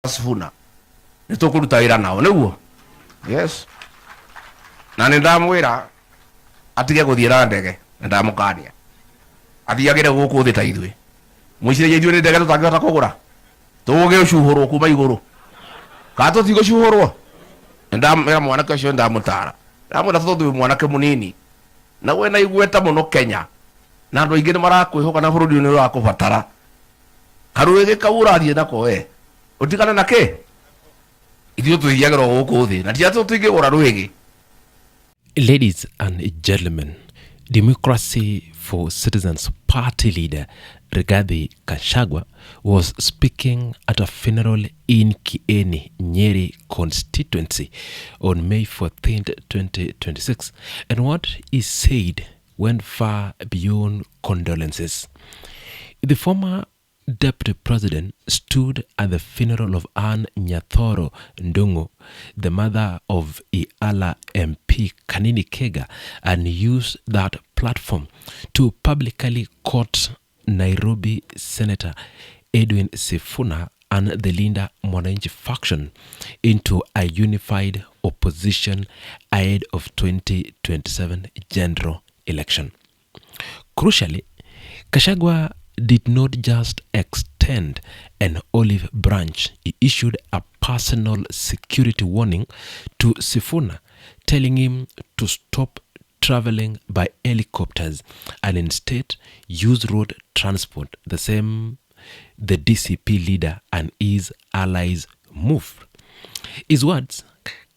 Sifuna nitukuruta wira nao niguo. Yes, na ndamwira atige guthira ndege, ndamukania athiagire guku thi ta ithui mwicire ithui ni ndege tutangihota kugura tuge ucuhurwo kuma iguru ka tutigo cuhurwo. Ndamwira mwanake ucio ndamutara, ndamwira tuthu mwanake munini na we na igweta muno Kenya na andu aingi ni marakwihoka na bururi ni urakubatara karuge kaura thie nako we utigana nake ithuĩ tũthiagĩra gũkũ thĩ na ti atĩ tũtingĩgũra rwĩgĩ. Ladies and gentlemen, Democracy for Citizens Party leader Rigathi Gachagua was speaking at a funeral in Kieni, Nyeri constituency on May 14th, 2026, and what he said went far beyond condolences. The former Deputy President stood at the funeral of Anne Nyathoro Ndungu, the mother of Iala MP Kanini Kega, and used that platform to publicly quote Nairobi Senator Edwin Sifuna and the Linda Mwananchi faction into a unified opposition ahead of 2027 general election. Crucially, Gachagua did not just extend an olive branch. He issued a personal security warning to Sifuna, telling him to stop traveling by helicopters and instead use road transport, the same the DCP leader and his allies moved. His words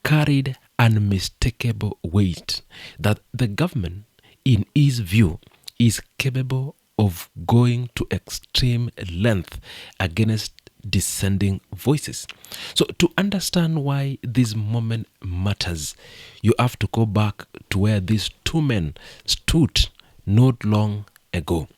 carried unmistakable weight that the government, in his view, is capable of going to extreme length against dissenting voices. So to understand why this moment matters, you have to go back to where these two men stood not long ago.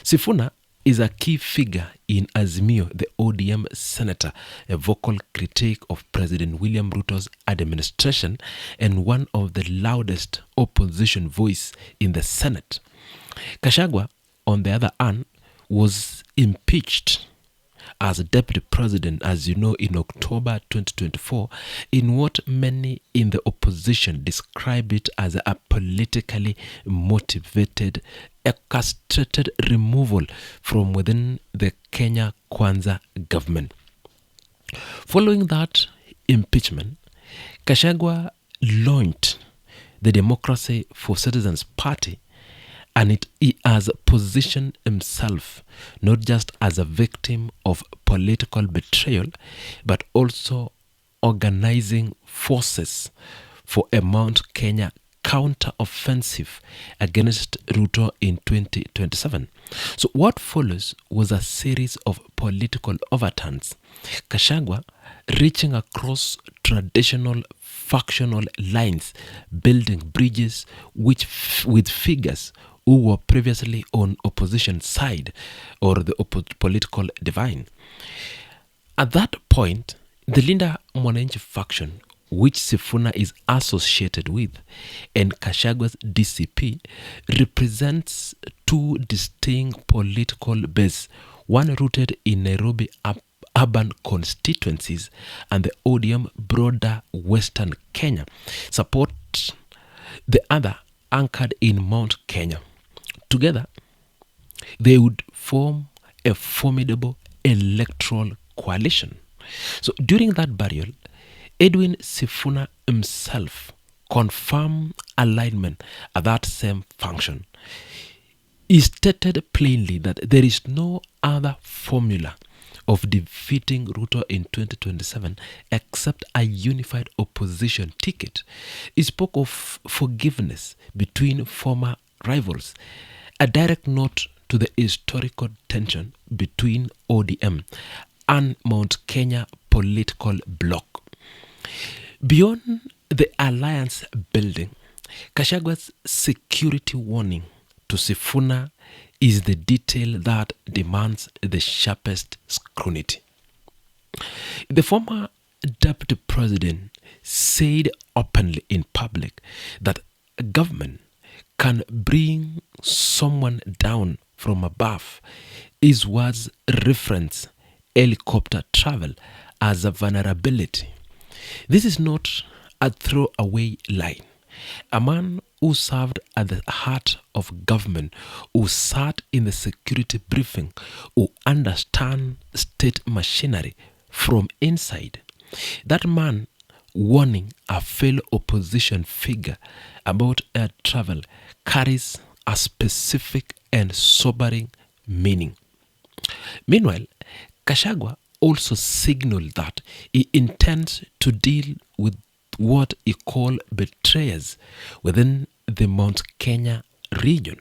Sifuna is a key figure in Azimio, the ODM senator, a vocal critic of President William Ruto's administration and one of the loudest opposition voice in the Senate. Gachagua, on the other hand, was impeached as deputy president, as you know, in October 2024, in what many in the opposition described it as a politically motivated, orchestrated removal from within the Kenya Kwanza government. Following that impeachment, Gachagua launched the Democracy for Citizens Party, and he has positioned himself not just as a victim of political betrayal, but also organizing forces for a Mount Kenya counter-offensive against Ruto in 2027. So what follows was a series of political overturns. Gachagua reaching across traditional factional lines, building bridges with figures who were previously on opposition side or the political divine. At that point, the Linda Mwananchi faction, which Sifuna is associated with, and Gashagua's DCP, represents two distinct political bases, one rooted in Nairobi urban constituencies and the ODM broader Western Kenya, support the other anchored in Mount Kenya. Together, they would form a formidable electoral coalition. So during that burial, Edwin Sifuna himself confirmed alignment at that same function. He stated plainly that there is no other formula of defeating Ruto in 2027 except a unified opposition ticket. He spoke of forgiveness between former rivals, a direct note to the historical tension between ODM and Mount Kenya political bloc. Beyond the alliance building, Gashagua's security warning to Sifuna is the detail that demands the sharpest scrutiny. The former deputy president said openly in public that government can bring someone down from above. His words reference helicopter travel as a vulnerability. This is not a throwaway line. A man who served at the heart of government, who sat in the security briefing, who understands state machinery from inside. That man warning a fellow opposition figure about air travel carries a specific and sobering meaning. Meanwhile, Gachagua also signaled that he intends to deal with what he called betrayers within the Mount Kenya region.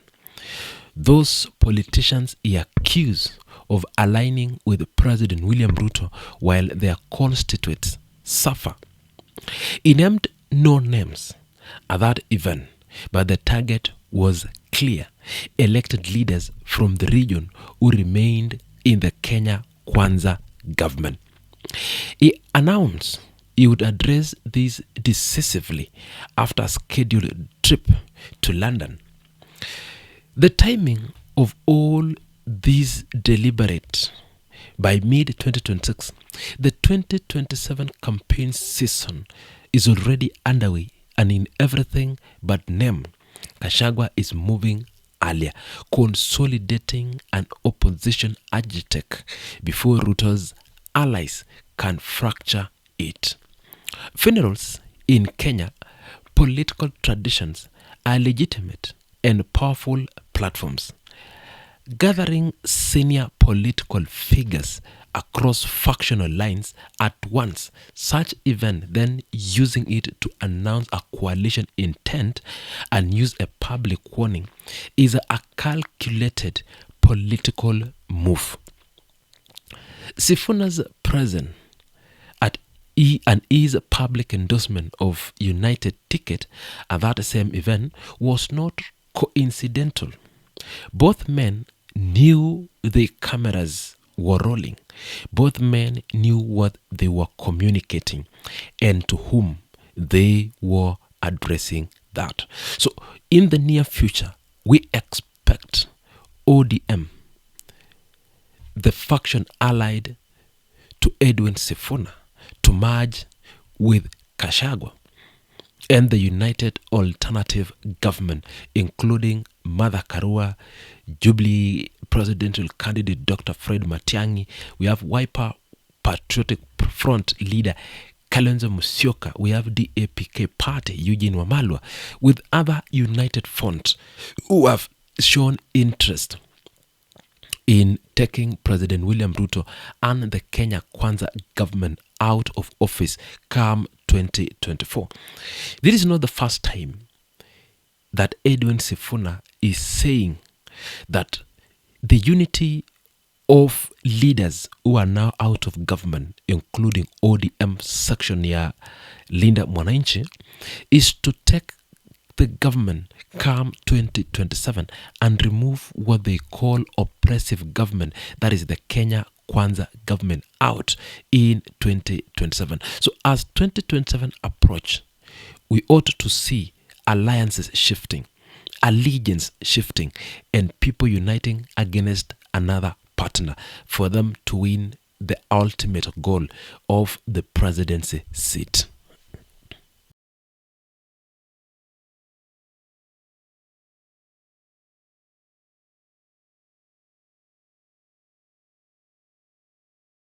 Those politicians he accused of aligning with President William Ruto while their constituents suffer. He named no names at that event, but the target was clear: elected leaders from the region who remained in the Kenya Kwanza government. He announced he would address this decisively after a scheduled trip to London. The timing of all these deliberate. By mid-2026, the 2027 campaign season is already underway, and in everything but name, Gachagua is moving earlier, consolidating an opposition agitate before Ruto's allies can fracture it. Funerals in Kenya, political traditions are legitimate and powerful platforms. Gathering senior political figures across factional lines at once, such event then using it to announce a coalition intent and use a public warning is a calculated political move. Sifuna's presence at his public endorsement of United Ticket at that same event was not coincidental. Both men knew the cameras were rolling. Both men knew what they were communicating and to whom they were addressing that. So in the near future, we expect ODM, the faction allied to Edwin Sifuna, to merge with Gachagua and the United Alternative Government, including Martha Karua, Jubilee presidential candidate Dr. Fred Matiang'i. We have Wiper Patriotic Front leader Kalonzo Musyoka. We have DAPK party Eugene Wamalwa, with other united fronts who have shown interest in taking President William Ruto and the Kenya Kwanza government out of office come 2024. This is not the first time that Edwin Sifuna is saying that the unity of leaders who are now out of government, including ODM section here, Linda Mwananchi, is to take the government come 2027 and remove what they call oppressive government, that is the Kenya Kwanza government, out in 2027. So as 2027 approach, we ought to see alliances shifting, allegiance shifting, and people uniting against another partner for them to win the ultimate goal of the presidency seat.